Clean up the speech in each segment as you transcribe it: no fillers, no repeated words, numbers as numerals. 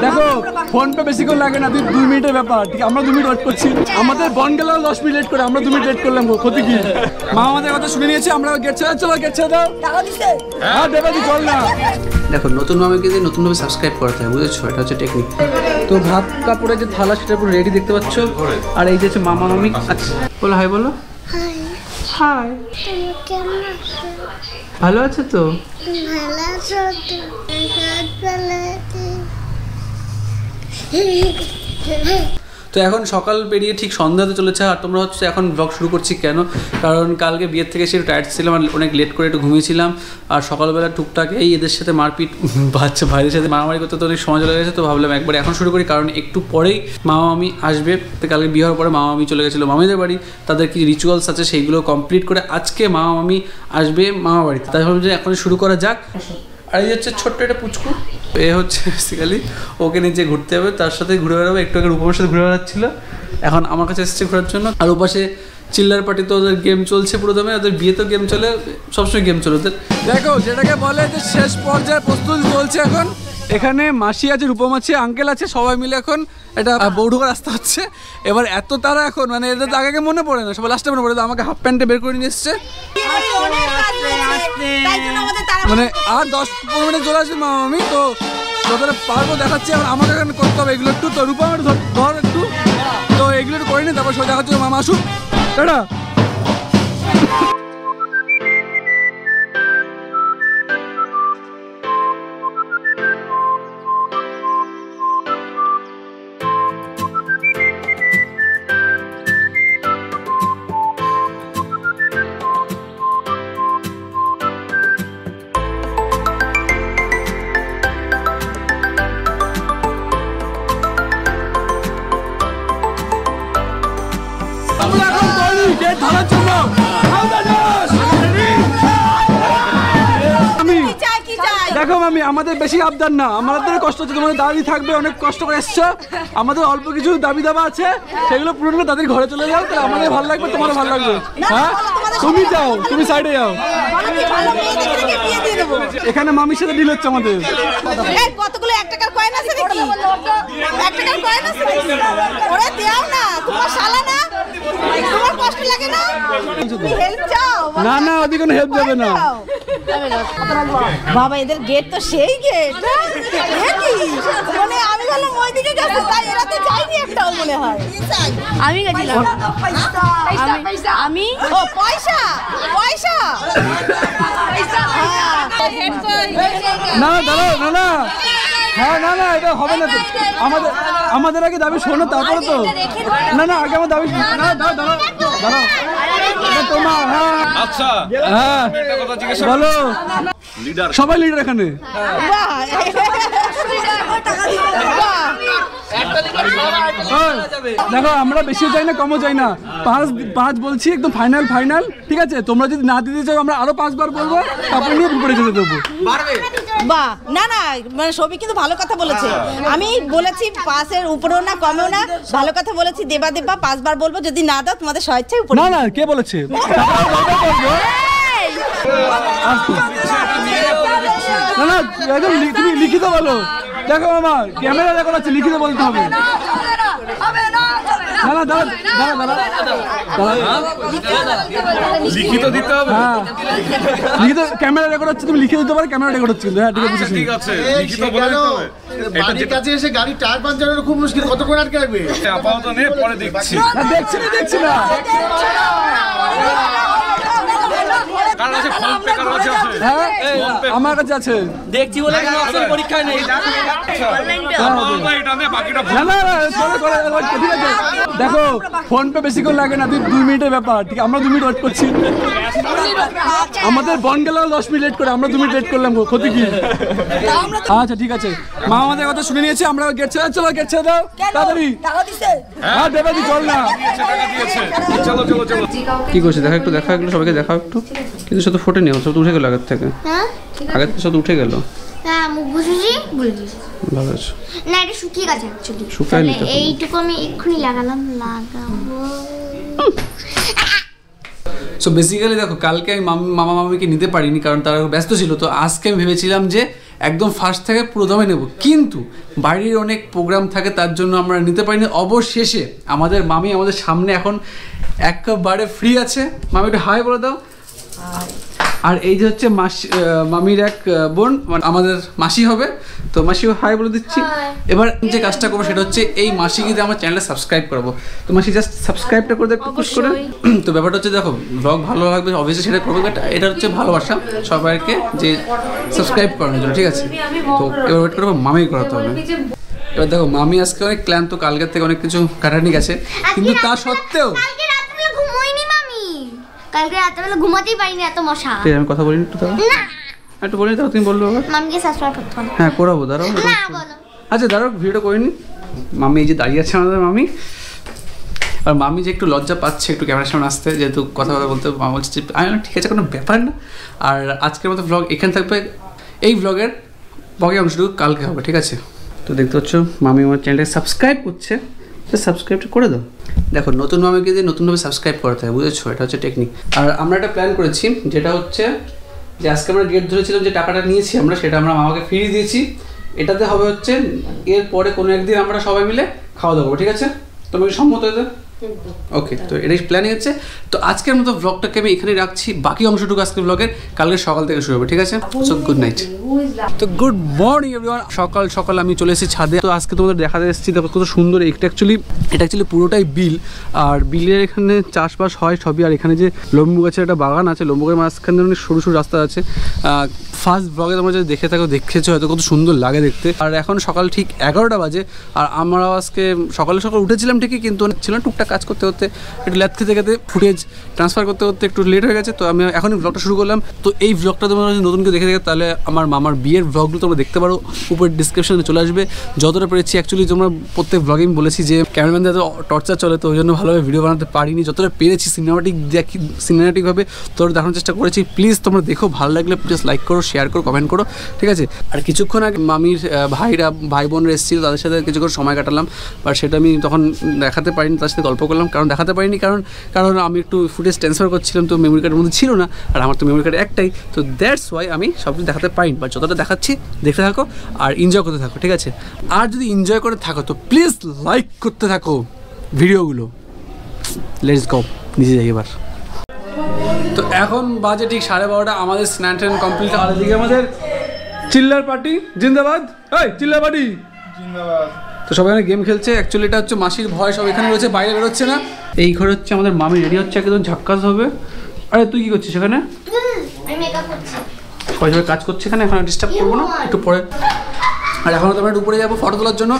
দেখো phone pay বেশিক্ষণ লাগে না, 2 মিনিটের ব্যাপার, ঠিক আমরা 2 মিনিট ওয়েট করছি। আমাদের বন গেল 10 মিনিট লেট করে, আমরা 2 মিনিট লেট করলাম, ক্ষতি কি? মা আমাদের কথা শুনে নিয়েছে, আমরা গেট ছেড়ে চলো, গেট ছেড়ে দাও। হ্যাঁ দেবে দি, চল না। দেখো নতুন মামিকে দিয়ে নতুনভাবে সাবস্ক্রাইব করতে হয়, বুঝেছো? এটা হচ্ছে টেকনিক। তো ভাত কাপড়ের যে থালা সেটা পুরো রেডি দেখতে পাচ্ছ। আর এই যে হচ্ছে মামা মামি। আচ্ছা বলো হাই, বলো হাই। ভালো আছে তো? ভালো আছো তো? তো এখন সকাল পেরিয়ে ঠিক সন্ধ্যাতে চলেছে, আর তোমরা হচ্ছে এখন ব্লগ শুরু করছি কেন, কারণ কালকে বিয়ের থেকে এসে একটু টায়ার্ড ছিলাম আর অনেক লেট করে একটু ঘুমিয়েছিলাম। আর সকালবেলা টুকটাক এই এদের সাথে মারপিট, বাচ্চা ভাইদের সাথে মারামারি করতে তো অনেক সময় চলে গেছে। তো ভাবলাম একবার এখন শুরু করি, কারণ একটু পরেই মামা মামি আসবে। তো কালকে বিয়ে হওয়ার পরে মামা মামি চলে গেছিলো মামিদের বাড়ি, তাদের কিছু রিচুয়ালস আছে সেইগুলো কমপ্লিট করে আজকে মামা মামি আসবে মামা বাড়িতে। তাই ভাবলাম যে এখন শুরু করা যাক। আর এই হচ্ছে ছোট্ট একটা পুচকু, এ হচ্ছে বেসিক্যালি ওকে নিচে ঘুরতে হবে, তার সাথে ঘুরে বেড়াবো। একটু আগে রূপমের সাথে ঘুরে বেড়াচ্ছিল, এখন আমার কাছে এসেছে ঘোরার জন্য। আর ওপাশে চিল্লার পার্টি তো ওদের গেম চলছে পুরো দমে, ওদের বিয়েতেও গেম চলে, সবসময় গেম চলে ওদের। দেখো যেটাকে বলে যে শেষ পর্যায়ে প্রস্তুতি চলছে এখন। এখানে মাসি আছে, রূপম আছে, আঙ্কেল আছে, সবাই মিলে এখন এটা বৌঢোকার রাস্তা হচ্ছে। এবার এত তারা এখন মানে এদের তো আগে মনে পড়ে না, সবাই লাস্টে মনে পড়ে। আমাকে হাফ প্যান্টে বের করে নিয়ে এসছে, মানে আর 10-15 মিনিট চলে আসবে মামা মামি। তো যতটা পারবো দেখাচ্ছি, আর আমাকে এখানে করতে হবে এগুলো একটু। তো রূপম ধর একটু, তো এগুলো একটু করে নি, তারপর সব দেখাচ্ছি মামা আসুক। টাটা। দেখো মামি, আমাদের বেশি আবদার না, আমাদের কষ্ট হচ্ছে, তোমাদের দাঁড়িয়ে থাকবে, অনেক কষ্ট করে এসছো, আমাদের অল্প কিছু দাবি দাবা আছে, সেগুলো পূরণ করে তাদের ঘরে চলে যাও, তাহলে আমাদের ভালো লাগবে, তোমারও ভালো লাগবে। হ্যাঁ তুমি যাও, তুমি সাইডে যাও। এখানে মামির সাথে ডিল হচ্ছে আমাদের। কতগুলো 1 টাকার কয়েন আছে নাকি? 1 টাকার কয়েন আছে নাকি? ওরে দাও না, তোমার শালা না, তোমার কষ্ট লাগে না? হেল্প চাও? না না, ওদিকে কোনো হেল্প যাবে না বাবা। এদের গেট তো সেই গেট, মানে আমি ভাবলাম ওইদিকে গেছে, তাই এরা তো যায়নি একটাও মনে হয়। আমি গেছিলাম, আমি ও পয়সা পয়সা না দাঁড়াও, না না, হ্যাঁ না না, এটা হবে না। আমাদের আগে দাবি শোনো, তারপরে তো না না, আগে আমার দাবি না। দাঁড়াও দাঁড়াও দাঁড়াও, তোমার হ্যাঁ আচ্ছা হ্যাঁ বলো। সবাই লিডার এখানে। দেখো আমরা বেশিও চাই না, কমও চাই না, 5 বলছি একদম ফাইনাল ফাইনাল, ঠিক আছে? তোমরা যদি না দিতে চাও আমরা আরো 5 বার বলবো, তারপরে নিয়ে উপরে যেতে দেবো। বাহ, না না, মানে সবই কিন্তু ভালো কথা বলেছে। আমি বলেছি 5-এর উপরেও না কমেও না, ভালো কথা বলেছি। দেবা 5 বার বলবো, যদি না দাও তোমাদের স্বেচ্ছায় উপরে। না না, কে বলেছে? না না, একদম তুমি লিখিত বলো। দেখো মামা, ক্যামেরা রেকর্ড আছে, লিখিত বলতে হবে। দাঁড়া দাঁড়া দাঁড়া দাঁড়া, লিখিত দিতে হবে। হ্যাঁ লিখিত, ক্যামেরা রেকর্ড হচ্ছে, তুমি লিখে দিতে পারো, ক্যামেরা রেকর্ড হচ্ছে কিন্তু। হ্যাঁ ঠিক আছে, লিখিত বলে দিতে হবে। বাড়ির কাছে এসে গাড়ি টায়ার পাঞ্চারের খুব মুশকিল, কত করে আটকে রাখবে? আপাতত নে, পরে দেখছি। দেখছি না আমার কাছে আছে, দেখছি বলে পরীক্ষায় নেই। দেখো ফোন পে বেশিক্ষণ লাগে না, 2 মিনিটের ব্যাপার, ঠিক আমরা 2 মিনিট ওয়েট করছি। আমাদের বন গেল 10 মিনিট লেট করে, আমরা 2 মিনিট লেট করলাম, ক্ষতি কি? আচ্ছা ঠিক আছে, মা আমাদের কথা শুনে নিয়েছে, আমরা গেট ছেড়ে চলো, গেট ছেড়ে দাও তাড়াতাড়ি। হ্যাঁ দেবে দি, চল না। চলো চলো চলো। কি করছে দেখা একটু, দেখা এগুলো সবাইকে দেখা একটু। কিন্তু সে তো ফোটে নি, সব তো উঠে গেল আগের থেকে। আগের থেকে সব উঠে গেল। হ্যাঁ মুখ ঘষেছি, বলে দিয়েছি। ভালো আছে না, এটা শুকিয়ে গেছে অ্যাকচুয়ালি। শুকায়নি তো, এইটুকু আমি এক্ষুনি লাগাবো। সো বেসিক্যালি দেখো কালকে আমি মামা মামিকে নিতে পারিনি, কারণ তারা ব্যস্ত ছিল। তো আজকে আমি ভেবেছিলাম যে একদম ফার্স্ট থেকে পুরো দমে নেব, কিন্তু বাড়ির অনেক প্রোগ্রাম থাকে তার জন্য আমরা নিতে পারিনি। অবশেষে আমাদের মামি আমাদের সামনে এখন একেবারে ফ্রি আছে। মামি একটু হাই বলে দাও। আর এই যে হচ্ছে মামির এক বোন, মানে আমাদের মাসি হবে, তো মাসিও হাই বলে দিচ্ছি। এবার যে কাজটা করবো সেটা হচ্ছে এই মাসিকে দিয়ে আমার চ্যানেলটা সাবস্ক্রাইব করবো। তো মাসি জাস্ট সাবস্ক্রাইবটা করে একটু পুশ করে। তো ব্যাপারটা হচ্ছে দেখো, ব্লগ ভালো লাগবে অবভিয়াসলি সেটা করবো, বাট এটা হচ্ছে ভালোবাসা সবাইকে যে সাবস্ক্রাইব করানোর জন্য, ঠিক আছে? তো এবার ওয়েট করবো মামি করাতে হবে। এবার দেখো মামি আজকে অনেক ক্লান্ত, কালকের থেকে অনেক কিছু কাটানি গেছে, কিন্তু তা সত্ত্বেও কালকে রাতেবেলা ঘুমাতেই পারিনি, এত মশা। আমি কথা বলিনি একটু, তাও একটু বলিনি, তাও তুমি বললো আবার। মামিকে সাবস্ক্রাইব করতে হবে। হ্যাঁ করাবো, দাঁড়াও। না বলো। আচ্ছা দাঁড়াও, ভিডিওটা করিনি। মামি এই যে দাঁড়িয়ে আছে আমাদের মামি, আর মামি যে একটু লজ্জা পাচ্ছে একটু ক্যামেরার সামনে আসতে, যেহেতু কথা বলতে মা বলছে যে আমি ঠিক আছে কোনো ব্যাপার না। আর আজকের মতো ব্লগ এখানে থাকবে, এই ব্লগের বাকি অংশটুকু কালকে হবে, ঠিক আছে? তো দেখতে পাচ্ছ মামি আমার চ্যানেলটাকে সাবস্ক্রাইব করছে, সাবস্ক্রাইবটা করে দাও। দেখো নতুন মামিকে দিয়ে নতুনভাবে সাবস্ক্রাইব করতে হয়, বুঝেছো? এটা হচ্ছে টেকনিক। আর আমরা একটা প্ল্যান করেছি, যেটা হচ্ছে যে আজকে আমরা ডেট ধরেছিলাম যে টাকাটা নিয়েছি আমরা, সেটা আমরা মামাকে ফিরিয়ে দিয়েছি। এটাতে হবে হচ্ছে এরপরে কোনো একদিন আমরা সবাই মিলে খাওয়া দাওয়া করবো, ঠিক আছে? তোমাকে সম্মত হতে? ওকে, তো এটাই প্ল্যানিং হচ্ছে। তো আজকের মতো ব্লগটাকে আমি এখানেই রাখছি, বাকি অংশটুকু আজকের ব্লগের কালকে সকাল থেকে শুরু হবে, ঠিক আছে? So good night. তো গুড মর্নিং এভরিওয়ান। সকাল সকাল আমি চলে এসেছি ছাদে। তো আজকে তোমাদের দেখাতে এসেছি, দেখো কত সুন্দর। এটা অ্যাকচুয়ালি পুরোটাই বিল, আর বিলের এখানে চাষবাস হয় সবই। আর এখানে যে লম্বু গাছের একটা বাগান আছে, লম্বু গাছের মাঝখানে অনেক সরু সরু রাস্তা আছে। ফার্স্ট ব্লগে তোমরা যদি দেখেছো হয়তো কত সুন্দর লাগে দেখতে। আর এখন সকাল ঠিক 11টা বাজে, আর আমরা আজকে সকাল উঠেছিলাম ঠিকই, কিন্তু ছিল টুকটাক কাজ করতে করতে, একটু ল্যাব খেতে ফুটেজ ট্রান্সফার করতে করতে একটু লেট হয়ে গেছে। তো আমি এখনই ব্লগটা শুরু করলাম। তো এই ব্লগটা তোমরা যদি নতুন কেউ দেখে তাহলে আমার মামার বিয়ের ব্লগগুলো তোমরা দেখতে পারো, উপরে ডিসক্রিপশনে চলে আসবে। যতটা পেরেছি অ্যাকচুয়ালি তোমরা প্রত্যেক ব্লগে আমি বলেছি যে ক্যামেরাম্যানদের এত টর্চার চলে, তো ওই জন্য ভালোভাবে ভিডিও বানাতে পারিনি। যতটা পেরেছি সিনেমাটিকভাবে তোরা দেখানোর চেষ্টা করেছি। প্লিজ তোমরা দেখো, ভালো লাগলে প্লিজ লাইক করো, শেয়ার করো, কমেন্ট করো, ঠিক আছে? আর কিছুক্ষণ আগে মামির ভাই বোনরা এসেছিল, তাদের সাথে কিছুক্ষণ সময় কাটালাম, বাট সেটা আমি তখন দেখাতে পারিনি, তার সাথে গল্প করলাম। দেখাতে পারিনি কারণ আমি একটু ফুটেজ ট্রান্সফার করছিলাম, তো মেমোরি কার্ডের মধ্যে ছিল না, আর আমার তো মেমোরি কার্ড একটাই। তো দ্যাটস ওয়াই আমি সব কিছু দেখাতে পারিনি, বাট যতটা দেখাচ্ছি দেখতে থাকো আর এনজয় করতে থাকো, ঠিক আছে? আর যদি এনজয় করে থাকো তো প্লিজ লাইক করতে থাকো ভিডিওগুলো। লেটস গো, নিচে যাই এবার। তো এখন বাজে ঠিক 12:30, আমাদের স্নান ট্যান কমপ্লিট। আর এদিকে আমাদের চিল্লার পার্টি জিন্দাবাদ, চিল্লার পার্টি জিন্দাবাদ। তো সবাই এখানে গেম খেলছে। অ্যাকচুয়ালি এটা হচ্ছে মাসির ভয়, সব এখানে রয়েছে, বাইরে বেরোচ্ছে না। এই ঘরে হচ্ছে আমাদের মামি রেডি হচ্ছে, একদম ঝাক্কাস হবে। আরে তুই কি করছিস এখানে? সবাই কাজ করছে এখানে, এখন ডিস্টার্ব করবো না, একটু পরে। আর এখন তো আমরা উপরে যাবো ফটো তোলার জন্য,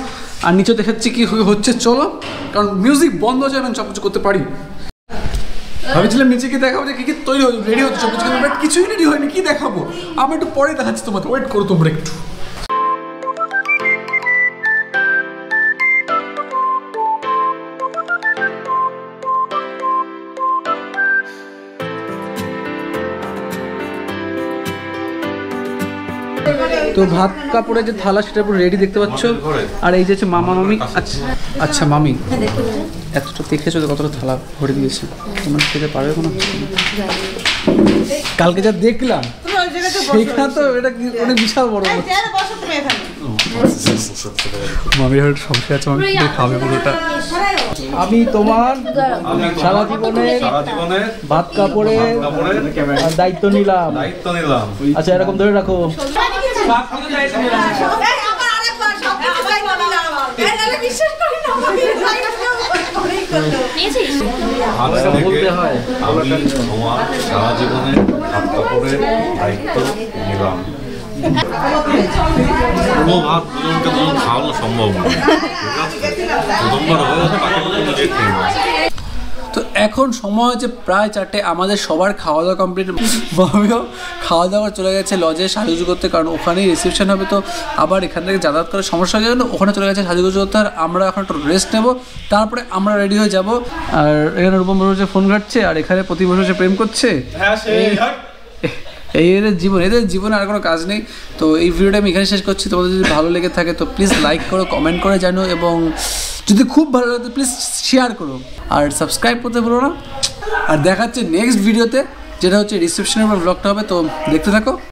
আর নিচে দেখাচ্ছি কি হচ্ছে, চলো। কারণ মিউজিক বন্ধ হচ্ছে, আমি সব কিছু করতে পারি। ভাবছিলাম নিচে কি দেখাবো, যে কি তৈরি হচ্ছে, রেডি হচ্ছে সব কিছু, বাট কিছুই রেডি হয়নি। কি দেখাবো আমি একটু পরে দেখাচ্ছি তোমাদের, ওয়েট করো তোমরা একটু। তো ভাত কাপড়ের যে থালা সেটা পুরো রেডি দেখতে পাচ্ছ। আর এই যে হচ্ছে মামা মামি। আচ্ছা মামি, এতটা দেখেছো তো কতটা থালা ভরে দিয়েছে, তোমরা খেতে পারবে কোনো? কালকে যা দেখলাম সেখানে তো এটা অনেক বিশাল বড়। মামির হয়তো সমস্যা আছে, মামি খাবে পুরোটা। আমি তোমার সারা জীবনে ভাত কাপড়ে দায়িত্ব নিলাম। আচ্ছা এরকম ধরে রাখো। বলতে হয় আমি তোমার সারা জীবনে ভাত কাপড়ের দায়িত্ব নিলাম। কোনো ভাত দুজনকে দুজন খাওয়ানো সম্ভব নয়, প্রথমবার হয়ে গেছে, বাকিটা দেখতে হবে। তো এখন সময় হচ্ছে প্রায় 4টে, আমাদের সবার খাওয়া দাওয়া কমপ্লিট। মামিও খাওয়া দাওয়া চলে গেছে লজে সাজুগুজু করতে, কারণ ওখানেই রিসেপশন হবে। তো আবার এখান থেকে যাতায়াত করার সমস্যা হয়ে যাবে, ওখানে চলে গেছে সাজুগুজু করতে। আর আমরা এখন একটু রেস্ট নেবো, তারপরে আমরা রেডি হয়ে যাব। আর এখানে রূপম বসে ফোন ঘাটছে, আর এখানে প্রতি বসে প্রেম করছে। এদের জীবনে আর কোনো কাজ নেই। তো এই ভিডিওটা আমি এখানে শেষ করছি। তোমাদের যদি ভালো লেগে থাকে তো প্লিজ লাইক করো, কমেন্ট করে জানো, এবং যদি খুব ভালো লাগে তো প্লিজ শেয়ার করো, আর সাবস্ক্রাইব করতে ভুলো না। আর দেখাচ্ছে নেক্সট ভিডিওতে, যেটা হচ্ছে রিসেপশনের ব্লগটা হবে। তো দেখতে থাকো।